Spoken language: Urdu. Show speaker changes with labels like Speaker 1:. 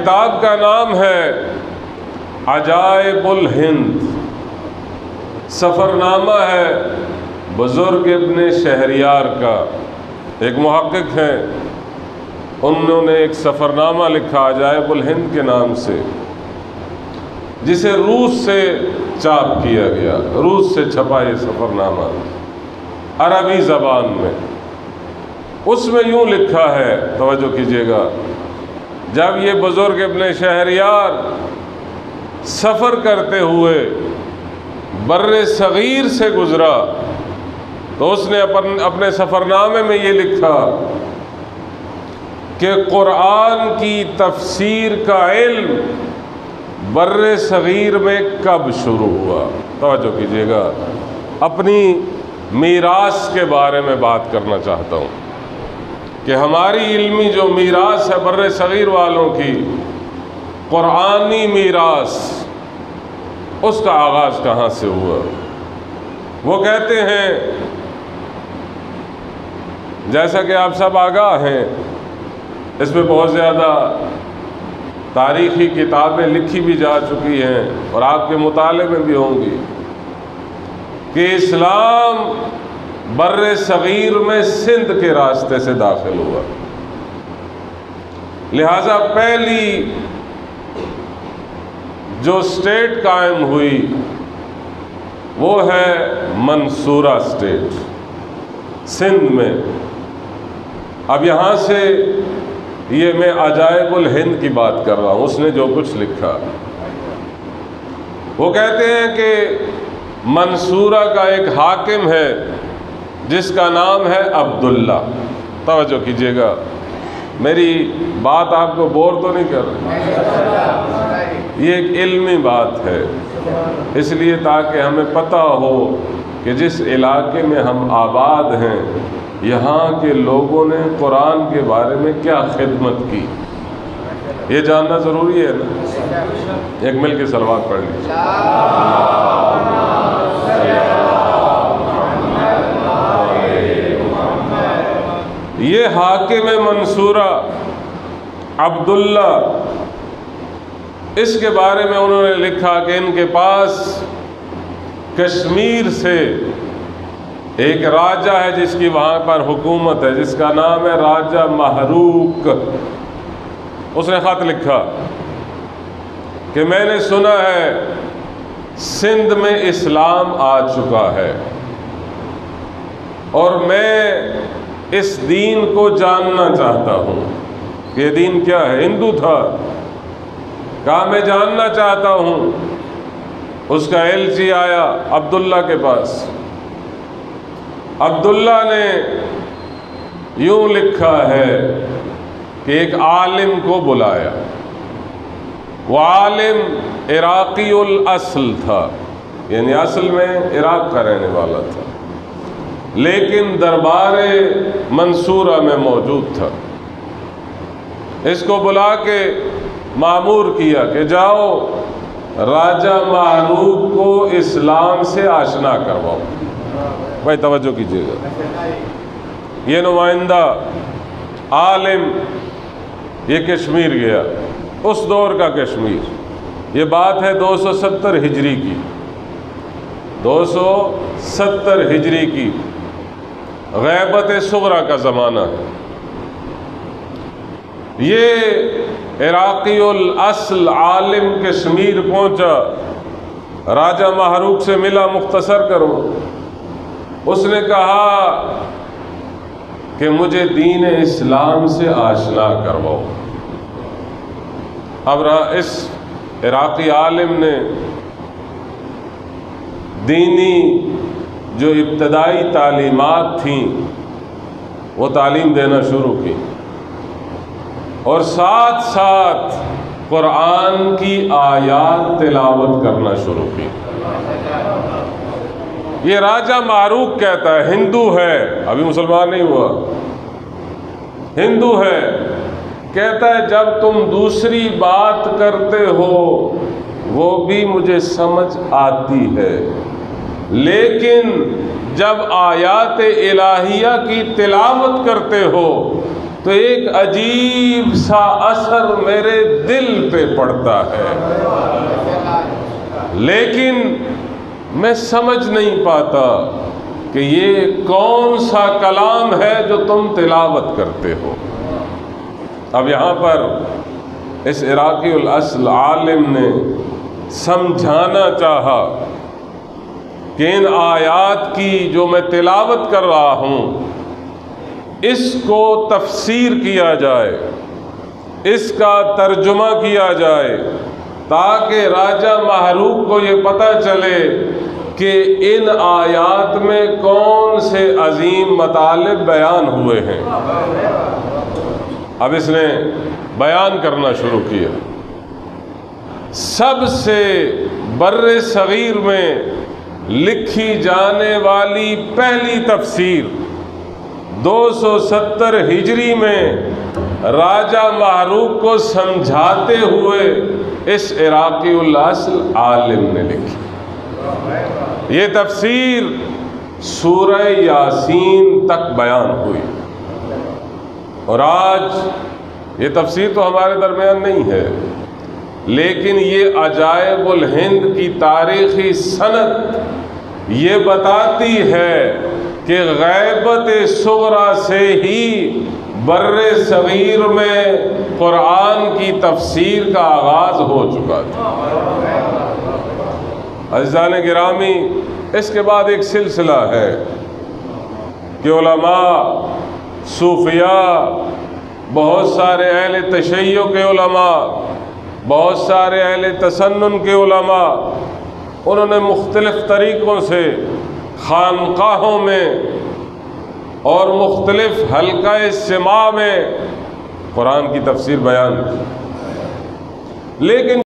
Speaker 1: کتاب کا نام ہے عجائب الہند، سفر نامہ ہے بزرگ ابن شہریار کا، ایک محقق ہیں، انہوں نے ایک سفر نامہ لکھا عجائب الہند کے نام سے، جسے روس سے چاپ کیا گیا، روس سے چھپا یہ سفر نامہ عربی زبان میں۔ اس میں یوں لکھا ہے، توجہ کیجیے گا، جب یہ بزرگ ابن شہریار سفر کرتے ہوئے بر صغیر سے گزرا تو اس نے اپنے سفر نامے میں یہ لکھا کہ قرآن کی تفسیر کا علم بر صغیر میں کب شروع ہوا۔ توجہ کیجیے گا، اپنی میراث کے بارے میں بات کرنا چاہتا ہوں کہ ہماری علمی جو میراث ہے بر صغیر والوں کی، قرآنی میراث، اس کا آغاز کہاں سے ہوا۔ وہ کہتے ہیں، جیسا کہ آپ سب آگاہ ہیں، اس میں بہت زیادہ تاریخی کتابیں لکھی بھی جا چکی ہیں اور آپ کے مطالعے میں بھی ہوں گی کہ اسلام بر صغیر میں سندھ کے راستے سے داخل ہوا، لہذا پہلی جو اسٹیٹ قائم ہوئی وہ ہے منصورہ اسٹیٹ سندھ میں۔ اب یہاں سے یہ میں عجائب الہند کی بات کر رہا ہوں، اس نے جو کچھ لکھا، وہ کہتے ہیں کہ منصورہ کا ایک حاکم ہے جس کا نام ہے عبداللہ۔ توجہ کیجیے گا، میری بات آپ کو بور تو نہیں کر رہی، یہ ایک علمی بات ہے، اس لیے تاکہ ہمیں پتہ ہو کہ جس علاقے میں ہم آباد ہیں یہاں کے لوگوں نے قرآن کے بارے میں کیا خدمت کی، یہ جاننا ضروری ہے نا۔ ایک مل کے صلوات پڑھ لیجیے۔ یہ حاکم منصورہ عبداللہ، اس کے بارے میں انہوں نے لکھا کہ ان کے پاس کشمیر سے ایک راجہ ہے جس کی وہاں پر حکومت ہے، جس کا نام ہے راجہ محروق۔ اس نے خط لکھا کہ میں نے سنا ہے سندھ میں اسلام آ چکا ہے اور میں اس دین کو جاننا چاہتا ہوں کہ یہ دین کیا ہے۔ ہندو تھا، کہا میں جاننا چاہتا ہوں۔ اس کا ایلچی آیا عبداللہ کے پاس، عبداللہ نے یوں لکھا ہے کہ ایک عالم کو بلایا، وہ عالم عراقی الاصل تھا، یعنی اصل میں عراق کا رہنے والا تھا، لیکن دربار منصورہ میں موجود تھا۔ اس کو بلا کے مامور کیا کہ جاؤ راجہ محروق کو اسلام سے آشنا کرواؤ۔ بھائی توجہ کیجیے گا، یہ نمائندہ عالم یہ کشمیر گیا، اس دور کا کشمیر، یہ بات ہے 270 ہجری کی، 270 ہجری کی، غیبت صغریٰ کا زمانہ ہے۔ یہ عراقی الاصل عالم کشمیر پہنچا، راجہ محروق سے ملا، مختصر کرو۔ اس نے کہا کہ مجھے دین اسلام سے آشنا کرواؤ۔ اب اس عراقی عالم نے دینی جو ابتدائی تعلیمات تھیں وہ تعلیم دینا شروع کی، اور ساتھ ساتھ قرآن کی آیات تلاوت کرنا شروع کی۔ یہ راجہ محروق کہتا ہے، ہندو ہے، ابھی مسلمان نہیں ہوا، ہندو ہے، کہتا ہے جب تم دوسری بات کرتے ہو وہ بھی مجھے سمجھ آتی ہے، لیکن جب آیات الہیہ کی تلاوت کرتے ہو تو ایک عجیب سا اثر میرے دل پہ پڑتا ہے، لیکن میں سمجھ نہیں پاتا کہ یہ کون سا کلام ہے جو تم تلاوت کرتے ہو۔ اب یہاں پر اس عراقی الاصل عالم نے سمجھانا چاہا کہ ان آیات کی جو میں تلاوت کر رہا ہوں اس کو تفسیر کیا جائے، اس کا ترجمہ کیا جائے، تاکہ راجہ محروق کو یہ پتہ چلے کہ ان آیات میں کون سے عظیم مطالب بیان ہوئے ہیں۔ اب اس نے بیان کرنا شروع کیا۔ سب سے بر صغیر میں لکھی جانے والی پہلی تفسیر 270 ہجری میں راجہ محروق کو سمجھاتے ہوئے اس عراقی الاصل عالم نے لکھی۔ یہ تفسیر سورہ یاسین تک بیان ہوئی، اور آج یہ تفسیر تو ہمارے درمیان نہیں ہے، لیکن یہ عجائب الہند کی تاریخی سند یہ بتاتی ہے کہ غیبت صغریٰ سے ہی بر صغیر میں قرآن کی تفسیر کا آغاز ہو چکا تھا۔ عزیزان گرامی، اس کے بعد ایک سلسلہ ہے کہ علماء، صوفیاء، بہت سارے اہل تشیع کے علماء، بہت سارے اہل تسنن کے علماء، انہوں نے مختلف طریقوں سے خانقاہوں میں اور مختلف حلقہ اجتماع میں قرآن کی تفسیر بیان کی، لیکن